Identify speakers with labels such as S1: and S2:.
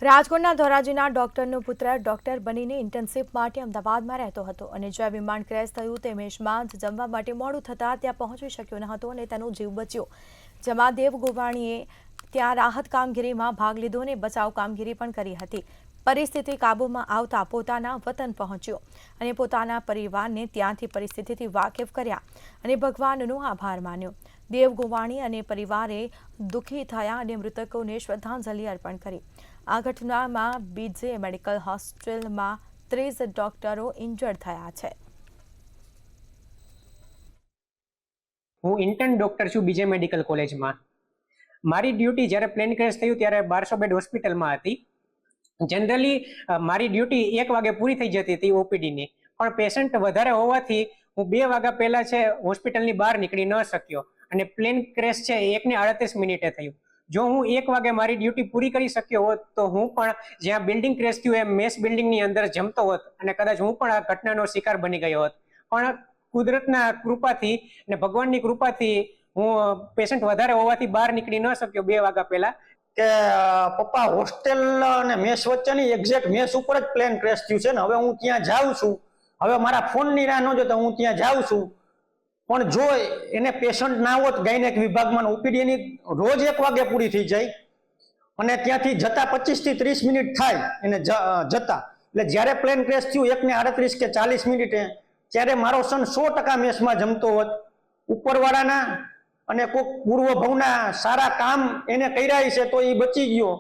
S1: રાજકોટના ધોરાજીના ડોક્ટરનો પુત્ર ડોક્ટર બનીને ઇન્ટર્નશીપ માટે અમદાવાદમાં રહેતો હતો અને જ્યાં વિમાન ક્રેશ થયું તે મેશમાં જ જમવા માટે મોડું થતાં ત્યાં પહોંચી શક્યો ન હતો અને તેનો જીવ બચ્યો। જેમાં દેવ ગોવાણીએ ત્યાં રાહત કામગીરીમાં ભાગ લીધો અને બચાવ કામગીરી પણ કરી હતી। પરિસ્થિતિ કાબૂમાં આવતા પોતાના વતન પહોંચ્યો અને પોતાના પરિવારને ત્યાંથી પરિસ્થિતિથી વાકેફ કર્યા અને ભગવાનનો આભાર માન્યો। દેવ ગોવાણી અને પરિવારે દુઃખી થયા અને મૃતકોને શ્રદ્ધાંજલિ અર્પણ કરી। આ ઘટનામાં બીજે મેડિકલ હોસ્પિટલમાં 30 ડોક્ટરો ઇન્જર્ડ થયા છે।
S2: હું ઇન્ટર્ન ડોક્ટર છું બીજે મેડિકલ કોલેજમાં। મારી ડ્યુટી જ્યારે પ્લેન ક્રેશ થયું ત્યારે 1200 બેડ હોસ્પિટલમાં હતી। જનરલી મારી ડ્યુટી 1 વાગે પૂરી થઈ જતી હતી ઓપીડીની, પણ પેશન્ટ વધારે હોવાથી હું 2 વાગ્યા પહેલા છે હોસ્પિટલની બહાર નીકળી ન શક્યો અને પ્લેન ક્રેશ છે 1:38 મિનિટે થયું। જો હું 1 વાગે મારી ડ્યુટી પૂરી કરી શક્યો હોત તો હું પણ જ્યાં બિલ્ડિંગ ક્રેશ થયું એ મેસ બિલ્ડિંગની અંદર જમતો હોત અને કદાચ હું પણ આ ઘટનાનો શિકાર બની ગયો હોત। પણ કુદરતના કૃપાથી અને ભગવાનની કૃપાથી હું પેશન્ટ વધારે હોવાથી બહાર નીકળી ન શક્યો 2 વાગ્યા પહેલા।
S3: કે પપ્પા હોસ્ટેલ અને મેસ વચ્ચેની એક્ઝેક્ટ મેસ ઉપર જ પ્લેન ક્રેશ થયું છે ને હવે હું ત્યાં જાઉં છું। હવે મારા ફોનની રાહ ન જોતા હું ત્યાં જાઉં છું, પણ જો એને પેશન્ટ ના હોત ગાયનેક વિભાગમાં ઓપીડીની રોજ 1 વાગે પૂરી થઈ જાય અને ત્યાંથી જતા 25 થી 30 મિનિટ થાય એને જતા, એટલે જ્યારે પ્લેન ક્રેશ થયું 1:38 કે 40 મિનિટે ત્યારે મારો સન 100% મેસમાં જમતો હોત। ઉપરવાળાના અને કોઈક પૂર્વ ભવના સારા કામ એને કર્યા છે તો એ બચી ગયો।